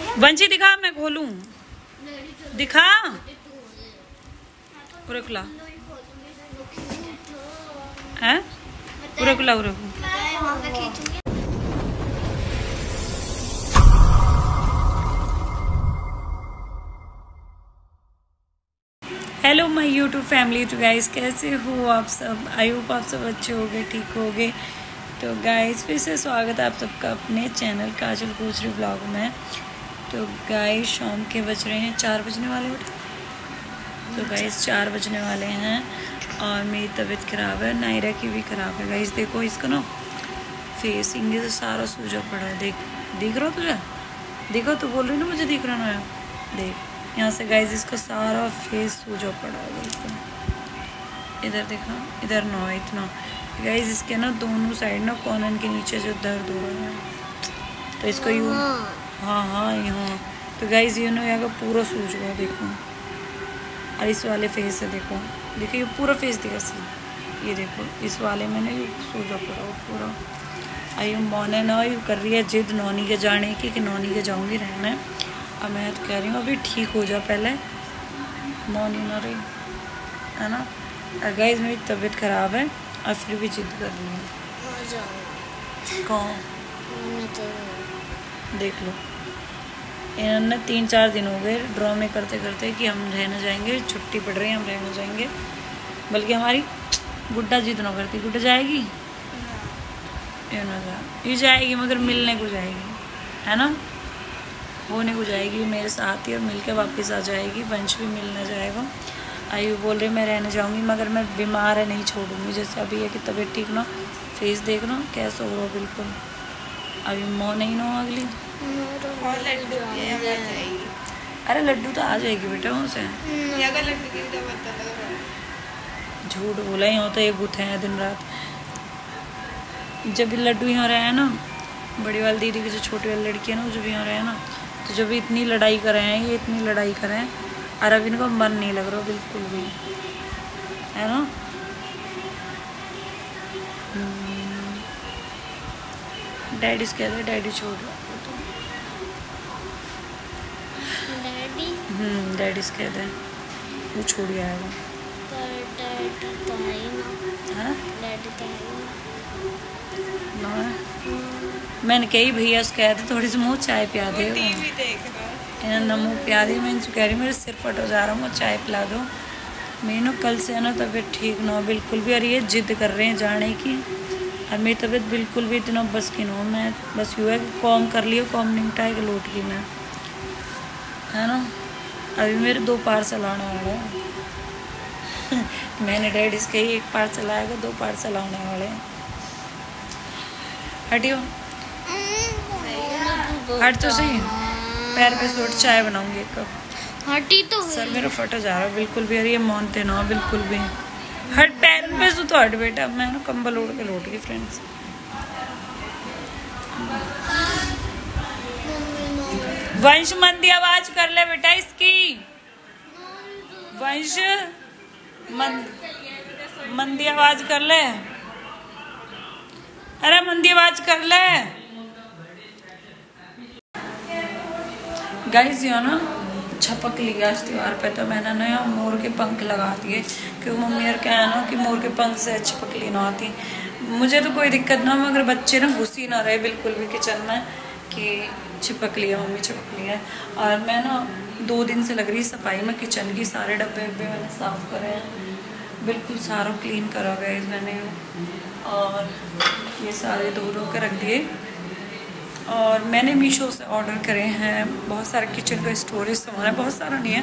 वंशी दिखा, मैं खोलूं, दिखा। पूरा खुला है, पूरा खुला पूरा। Hello my YouTube family. तो गाइस कैसे हो आप सब? आई होप आप सब अच्छे होगे, ठीक होगे। तो गाइस फिर से स्वागत है आप सबका अपने चैनल काजल कोचरी ब्लॉग में। तो गाइस शाम के बज रहे हैं 4 बजने वाले बेटा। तो गाइस 4 बजने वाले हैं और मेरी तबीयत ख़राब है, नायरा की भी ख़राब है। गाइस देखो इसका ना फेस इंगे से सारा सूजा पड़ा है। दिख रहा तुझे? देखो तो बोल रही ना मुझे दिख रहा ना है। देख यहाँ से गाइस इसका सारा फेस सूजा पड़ा है बिल्कुल। इधर देखा, इधर ना इतना। गाइस इसके ना दोनों साइड ना कॉर्नर के नीचे जो दर्द हो रहा है, तो इसको यूँ हाँ यहाँ। तो गाइस ये ना यहाँ का पूरा सूज हुआ देखो। और इस वाले फेस से देखो, ये पूरा फेस दिखा सी। ये देखो इस वाले में ना ये सूजा पड़ा हुआ पूरा। आई मोने ना यू कर रही है जिद नौनी के जाने की, कि नौनी के जाऊँगी रहने। अब मैं तो कह रही हूँ अभी ठीक हो जा पहले, नौनी ना रही है ना। और गाइस मेरी तबीयत ख़राब है और फिर भी जिद कर रही है। कौन देख लो, इन्होंने 3-4 दिन हो गए ड्रामे करते करते कि हम रहना जाएंगे, छुट्टी पड़ रही है हम रहना जाएंगे। बल्कि हमारी गुड्डा जिद ना करती। गुड्डा जाएगी ये ना ये जाएगी, मगर मिलने को जाएगी है ना, होने को जाएगी मेरे साथ ही और मिल के वापस आ जाएगी। वंश भी मिलने जाएगा। आयु बोल रही मैं रहने जाऊंगी मगर मैं बीमार है, नहीं छोड़ूंगी। जैसे अभी है कि तबीयत ठीक ना, फेस देख ना कैसा हो रहा बिल्कुल। अभी मोह नहीं ना अगली। अरे लड्डू तो आ जाएगी बेटा वहाँ से। झूठ बोला ही होता, ये गुथे हैं दिन रात। जब भी लड्डू यहाँ रहे हैं ना, बड़ी वाली दीदी की जो छोटी वाली लड़की है ना, वो जब यहाँ रहे हैं ना, तो जब इतनी लड़ाई कर रहे हैं, ये इतनी लड़ाई कर रहे हैं और अब इनको मन नहीं लग रहा बिल्कुल भी, है ना। डैडी से कहते डैडी छोड़ रहा डैडी से कहते वो छोड़ आएगा। मैंने कही भैया से कहते थोड़ी सी मुँह चाय पिला दे, मुँह पिला दी। मैं इनसे कह रही मेरे सिर फट हो जा रहा हूँ, चाय पिला दो। मेरी ना कल से है ना तबीयत ठीक ना हो बिल्कुल भी, और ये जिद कर रहे हैं जाने की। और मेरी तबीयत बिल्कुल भी इतना बस की ना हो। मैं बस यूँ है कि कॉम कर लिया, कॉम निपटाए के लौट गई मैं, है ना। अभी मेरे 2 पार्सल आने वाले हैं। मैंने डैडी से कही 1 पार्सल आएगा, 2 पार्सल आने वाले हैं। हटियो हट तो सही, पैर पे सोट चाय बनाऊंगी 1 कप। हटी तो सर मेरा फटा जा रहा है बिल्कुल भी। अरे ये मानते ना बिल्कुल भी। हट पैर पे सो तो हट बेटा। मैं ना कंबल ओढ़ के लौट गई फ्रेंड्स। वंश मंदी आवाज कर ले बेटा इसकी। वंश मंदी आवाज कर ले। अरे मंदी आवाज कर ले। गाइस यो ना छपक लिया इस दीवार पे, तो मैंने ना यहाँ मोर के पंख लगा दिए, क्योंकि मम्मी यार क्या है ना कि मोर के पंख से छपकली ना आती। मुझे तो कोई दिक्कत ना, मगर बच्चे ना घुस ही ना रहे बिल्कुल भी किचन में कि छिपक लिया मम्मी छिपक लिया। और मैं ना 2 दिन से लग रही सफाई में किचन की। सारे डब्बे वब्बे मैंने साफ़ करे हैं बिल्कुल, सारा क्लीन करा गया मैंने। और ये सारे धो के रख दिए। और मैंने मीशो से ऑर्डर करे हैं बहुत सारे किचन का स्टोरेज सामान है, बहुत सारा नहीं है,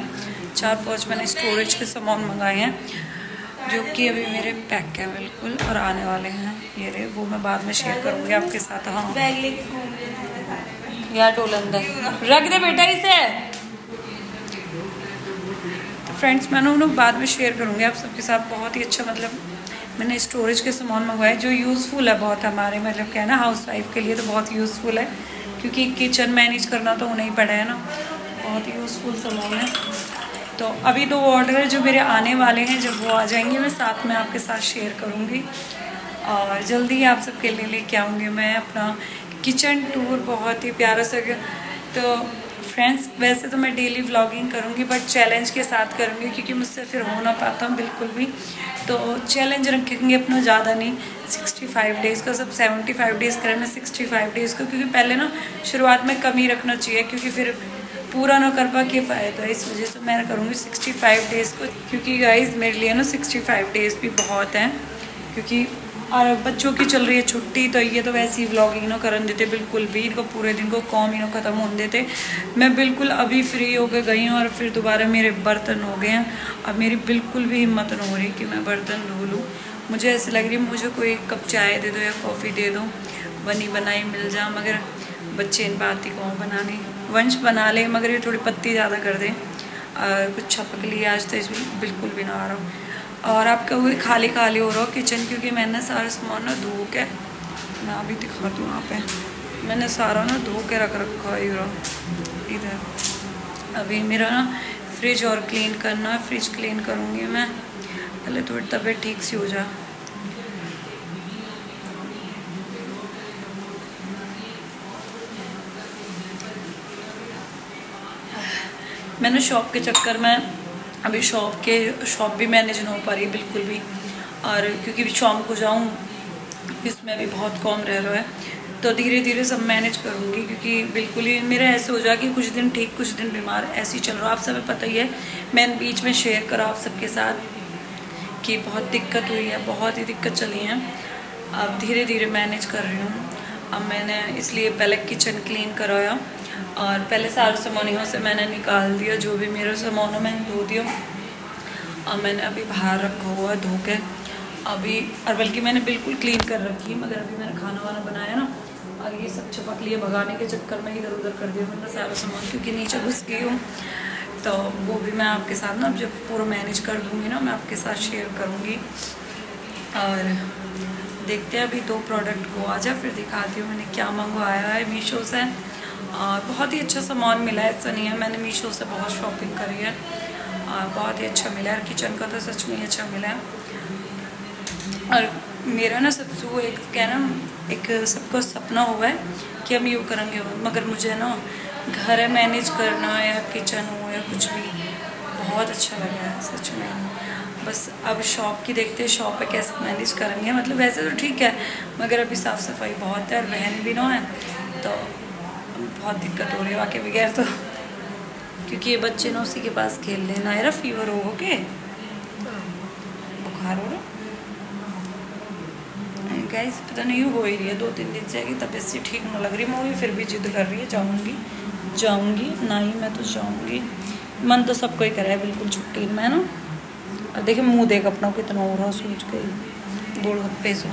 4-5 मैंने स्टोरेज के सामान मंगाए हैं, जो कि अभी मेरे पैक है बिल्कुल और आने वाले हैं। ये रहे, वो मैं बाद में शेयर करूँगी आपके साथ। हाँ यार डोल अंदर रख दे बेटा इसे। तो फ्रेंड्स मैं ना बाद में शेयर करूँगी आप सबके साथ। बहुत ही अच्छा, मतलब मैंने स्टोरेज के सामान मंगवाए जो यूज़फुल है बहुत हमारे, मतलब क्या है ना हाउस वाइफ के लिए तो बहुत यूज़फुल है, क्योंकि किचन मैनेज करना तो उन्हें ही पड़ा है ना। बहुत ही यूज़फुल सामान है। तो अभी 2 ऑर्डर जो मेरे आने वाले हैं, जब वो आ जाएंगे मैं साथ में आपके साथ शेयर करूँगी। और जल्दी ही आप सबके लिए लेके आऊँगी मैं अपना किचन टूर, बहुत ही प्यारा सा। तो फ्रेंड्स वैसे तो मैं डेली व्लॉगिंग करूँगी बट चैलेंज के साथ करूँगी क्योंकि मुझसे फिर हो ना पाता हूँ बिल्कुल भी। तो चैलेंज रखेंगे अपना, ज़्यादा नहीं, 65 डेज़ का। सब 75 डेज़ करें, मैं 65 डेज़ का, क्योंकि पहले ना शुरुआत में कम ही रखना चाहिए क्योंकि फिर पूरा ना कर पा के फ़ायदा है। इस वजह से मैं करूँगी 65 डेज़ को, क्योंकि गाइस मेरे लिए ना 65 डेज़ भी बहुत हैं, क्योंकि और बच्चों की चल रही है छुट्टी, तो ये तो वैसे ही व्लॉगिंग ना करन देते बिल्कुल भी, इनको पूरे दिन को काम ही ना ख़त्म होने देते। मैं बिल्कुल अभी फ्री होकर गई हूँ और फिर दोबारा मेरे बर्तन हो गए हैं। अब मेरी बिल्कुल भी हिम्मत नहीं हो रही कि मैं बर्तन धो लूँ। मुझे ऐसे लग रही है मुझे कोई कप चाय दे दो या कॉफ़ी दे दो, बनी बनाई मिल जा, मगर बच्चे इन बात ही कौन बनाने। वंश बना ले मगर ये थोड़ी पत्ती ज़्यादा कर दे, कुछ छपक लिया आज तो इस बिल्कुल भी ना आ रहा हूँ। और आपका वो खाली खाली हो रहा हो किचन, क्योंकि मैंने सारा सामान ना धो के, मैं अभी दिखाती हूँ वहाँ पे, मैंने सारा ना धो के रख रखा है इधर। अभी मेरा ना फ्रिज और क्लीन करना है, फ्रिज क्लीन करूँगी मैं, पहले थोड़ी तबीयत ठीक सी हो जा। मैंने शॉप के चक्कर में अभी शॉप भी मैनेज नहीं हो पा रही बिल्कुल भी, और क्योंकि शाम को जाऊँ इसमें भी बहुत कम रह रहा है, तो धीरे धीरे सब मैनेज करूँगी, क्योंकि बिल्कुल ही मेरा ऐसे हो जाए कि कुछ दिन ठीक कुछ दिन बीमार, ऐसे ही चल रहा है। आप सब पता ही है, मैंने बीच में शेयर करा आप सबके साथ कि बहुत दिक्कत हुई है, बहुत ही दिक्कत चली है। अब धीरे धीरे मैनेज कर रही हूँ। अब मैंने इसलिए पहले किचन क्लीन कराया और पहले सारे सामान यहाँ से मैंने निकाल दिया, जो भी मेरा सामान है मैंने धो दिया। और मैंने अभी बाहर रखा हुआ धो के अभी, और बल्कि मैंने बिल्कुल क्लीन कर रखी है, मगर अभी मैंने खाना वाना बनाया ना, और ये सब छपक लिए भगाने के चक्कर में इधर उधर कर दिया मैंने सारा सामान, क्योंकि नीचे घुस गई हूँ। तो वो भी मैं आपके साथ ना जब पूरा मैनेज कर दूँगी ना, मैं आपके साथ शेयर करूँगी। और देखते हैं अभी 2 प्रोडक्ट वो आ जाए फिर दिखाती हूँ मैंने क्या मंगवाया है मीशो से। और बहुत ही अच्छा सामान मिला है, ऐसा नहीं है, मैंने मीशो से बहुत शॉपिंग करी है और बहुत ही अच्छा मिला है। किचन का तो सच में अच्छा मिला है। और मेरा ना सबसे वो एक क्या ना, एक सबको सपना हुआ है कि हम यूँ करेंगे, मगर मुझे ना घर मैनेज करना या किचन हो या कुछ भी बहुत अच्छा लगा है सच में। बस अब शॉप की देखते हैं, शॉप पे कैसे मैनेज करेंगे। मतलब वैसे तो ठीक है, मगर अभी साफ़ सफाई बहुत है और बहन भी ना है, तो बहुत दिक्कत हो रही है वाकई बगैर तो, क्योंकि ये बच्चे ना उसी के पास खेल रहे। नायरा फीवर हो के बुखार हो रहा गाइस, पता नहीं हो ही रही है 2-3 दिन से कि तबीयत से ठीक ना लग रही। मूवी फिर भी जिद कर रही है जाऊँगी ना ही, मैं तो जाऊँगी। मन तो सबको ही करे बिल्कुल छुट्टी में ना। और देखिए मुँह देख अपना कितना हो रहा, सूझ गई गोलगप्पे से।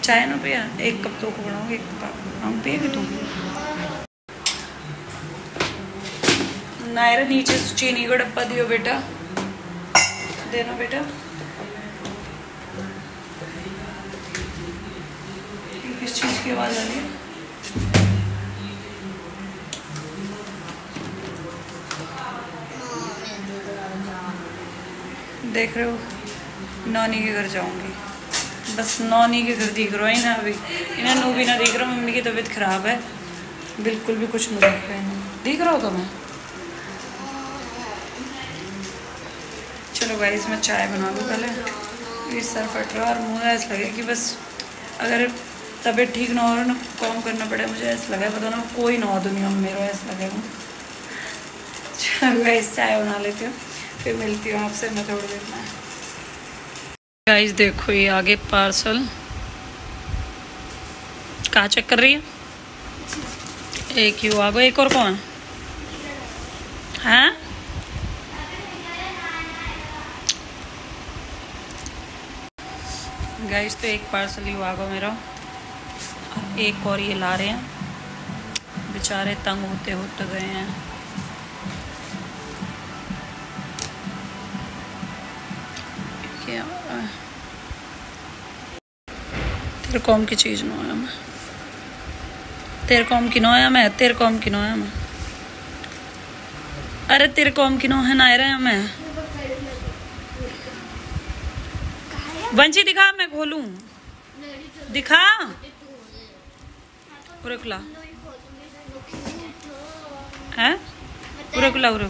चाय ना पिया, 1 कप तो को बनाऊँगी, 1 कप हम पिएगी तुम। नायरा नीचे से चीनी का डब्बा दियो बेटा, देना बेटा। किस चीज़ की आवाज़ आ रही है? देख रहे हो, नानी के घर जाऊंगी, बस नानी के घर दिख रहा है ना। अभी इन्हें नो भी ना दिख रहा, मम्मी की तबीयत ख़राब है, बिल्कुल भी कुछ नहीं दिख रहा है। दिख रहा हो तो मैं चलो गाइस मैं चाय बना लूँ पहले, ये सर फट रहा और मुँह ऐसा लगे कि बस अगर तबीयत ठीक ना हो रहा ना काम करना पड़े, मुझे ऐसा लगा पता ना कोई ना हो दुनिया में मेरा, ऐसा लगेगा। चलो गाइस चाय बना लेती हूँ, फिर मिलती हूँ आपसे मैं थोड़ी देर में। गाइस देखो ये आगे पार्सल कहाँ चेक कर रही है, एक यू आगो, एक और कौन है? गाइस तो एक पार्सल यू आगो मेरा, एक और ये ला रहे हैं, बेचारे तंग होते होते गए हैं। क्या तेरे कौम की चीज़ न आया मैं, तेरे कौम की न आया मैं, तेरे कौम की न आया मैं, अरे तेरे कौम की न है ना रहा मैं। वंशी दिखा, मैं खोलूं, दिखा पूरा खुला है, पूरा खुला पूरा।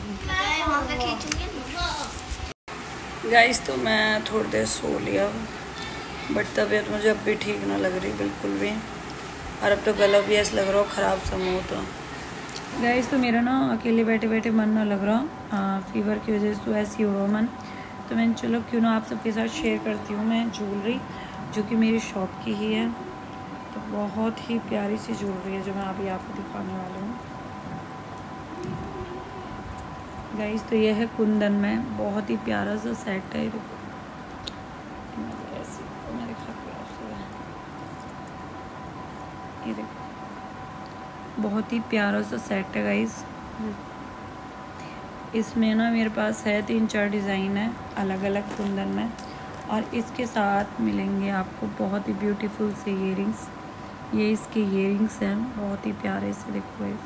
गाइस तो मैं थोड़ी देर सो लिया, बट तबीयत मुझे अब भी ठीक ना लग रही बिल्कुल भी, और अब तो गला भी ऐसा लग रहा हो ख़राब सा मुँह। तो गाइस तो मेरा ना अकेले बैठे बैठे मन ना लग रहा, फीवर की वजह से तो ऐसे ही हो रहा मन। तो मैंने चलो क्यों ना आप सबके साथ शेयर करती हूँ मैं ज्वेलरी जो कि मेरी शॉप की ही है। तो बहुत ही प्यारी सी ज्वेलरी है जो मैं अभी आपको दिखाने वाली हूँ। गाइस तो ये है कुंदन में, बहुत ही प्यारा सा सेट है। देखो मैं दिखाती हूँ आपसे, ये देखो बहुत ही प्यारा सा सेट है गाइस। इसमें ना मेरे पास है 3-4 डिज़ाइन है अलग अलग कुंदन में, और इसके साथ मिलेंगे आपको बहुत ही ब्यूटीफुल से ईयरिंग्स। ये इसके ईयरिंग्स हैं बहुत ही प्यारे से, देखो गाइस।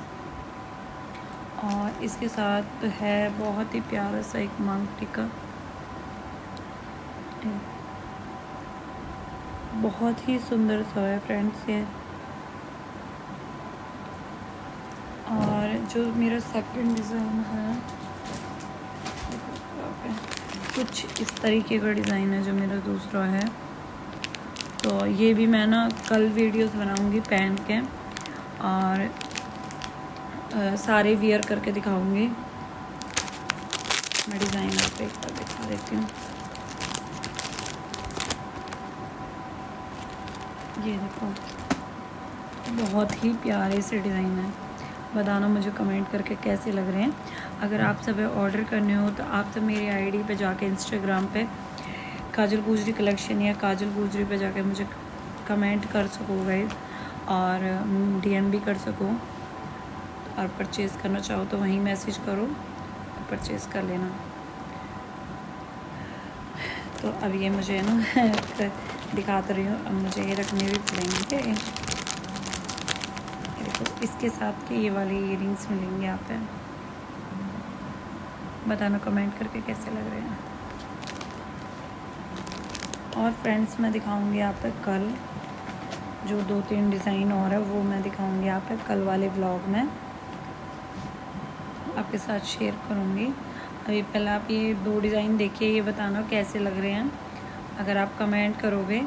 और इसके साथ है बहुत ही प्यारा सा एक मांग टिका, बहुत ही सुंदर सा है फ्रेंड्स ये। और जो मेरा सेकंड डिज़ाइन है कुछ इस तरीके का डिज़ाइन है जो मेरा दूसरा है। तो ये भी मैं ना कल वीडियोस बनाऊंगी पहन के, और सारे वियर करके दिखाऊंगी। मैं डिज़ाइन आपको एक बार दिखा देती हूँ। ये देखो बहुत ही प्यारे से डिज़ाइन है, बताना मुझे कमेंट करके कैसे लग रहे हैं। अगर आप सब ऑर्डर करने हो तो आप सब मेरी आईडी पे जाके इंस्टाग्राम पे काजल गुजरी कलेक्शन या काजल गुजरी पे जाके मुझे कमेंट कर सको गाइस, और डीएम भी कर सको। और परचेज़ करना चाहो तो वहीं मैसेज करो और परचेज़ कर लेना। तो अब ये मुझे ना दिखाते रही हूँ, अब मुझे ये रखने भी पड़ेंगे। देखो इसके साथ के ये वाले ईयरिंग्स मिलेंगे यहाँ पे, बताना कमेंट करके कैसे लग रहे हैं। और फ्रेंड्स मैं दिखाऊंगी यहाँ पे कल जो 2-3 डिज़ाइन और है वो मैं दिखाऊंगी यहाँ पे कल वाले व्लॉग में आपके साथ शेयर करूँगी। अभी पहले आप ये 2 डिज़ाइन देखिए, ये बताना कैसे लग रहे हैं। अगर आप कमेंट करोगे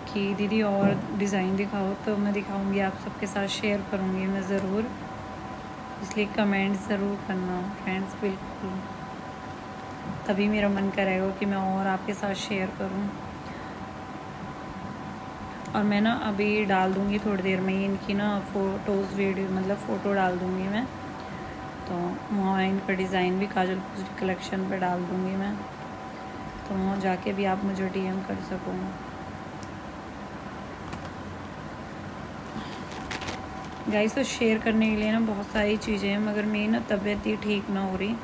कि दीदी और डिज़ाइन दिखाओ तो मैं दिखाऊंगी, आप सबके साथ शेयर करूँगी मैं ज़रूर, इसलिए कमेंट ज़रूर करना फ्रेंड्स बिल्कुल, तभी मेरा मन करेगा कि मैं और आपके साथ शेयर करूँ। और मैं ना अभी डाल दूँगी थोड़ी देर में इनकी ना फ़ोटोज़ वीडियो, मतलब फ़ोटो डाल दूँगी मैं, तो वहाँ इनका डिज़ाइन भी काजल गुजरी कलेक्शन पे डाल दूँगी मैं, तो वहाँ जाके भी आप मुझे डीएम कर सको। गाइस तो शेयर करने के लिए ना बहुत सारी चीज़ें हैं, मगर मेरी ना तबीयत ही ठीक ना हो रही,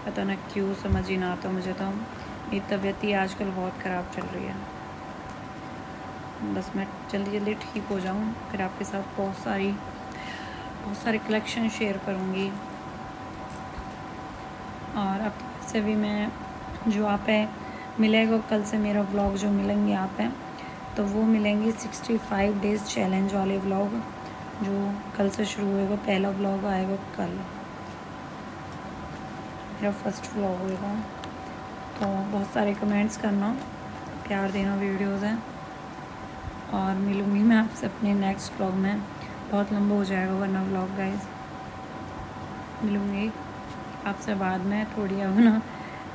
पता ना क्यों, समझ ही ना आता मुझे। तो मेरी तबीयत ही आजकल बहुत ख़राब चल रही है। बस मैं जल्दी जल्दी ठीक हो जाऊँ, फिर आपके साथ बहुत सारे कलेक्शन शेयर करूँगी। और अब से भी मैं जो आप है मिलेगा कल से मेरा व्लॉग जो मिलेंगे यहाँ पे, तो वो मिलेंगे 65 डेज़ चैलेंज वाले व्लॉग जो कल से शुरू होएगा। पहला व्लॉग आएगा कल, मेरा फर्स्ट व्लॉग होएगा। तो बहुत सारे कमेंट्स करना, प्यार देना, वीडियोस हैं। और मिलूँगी मैं आपसे अपने नेक्स्ट व्लॉग में, बहुत लंबा हो जाएगा वरना व्लॉग गाइस। मिलूँगी आपसे बाद में थोड़ी, अब ना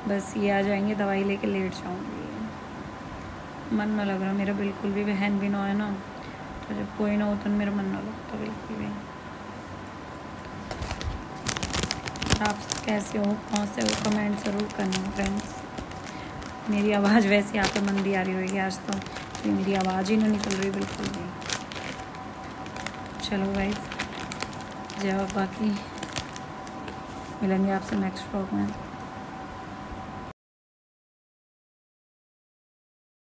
बस ये आ जाएंगे, दवाई लेके लेट जाऊँगी। मन ना लग रहा मेरा बिल्कुल भी, बहन भी ना है ना, तो जब कोई ना हो तो मेरा मन ना लगता बिल्कुल भी। आप कैसे हो, कहाँ से हो, कमेंट ज़रूर करना फ्रेंड्स। मेरी आवाज़ वैसे यहाँ पे मंदी आ रही होगी आज, तो मेरी आवाज़ ही ना निकल रही बिल्कुल भी। चलो गाइस, जय, बाकी मिलेंगे आपसे नेक्स्ट व्लॉग में।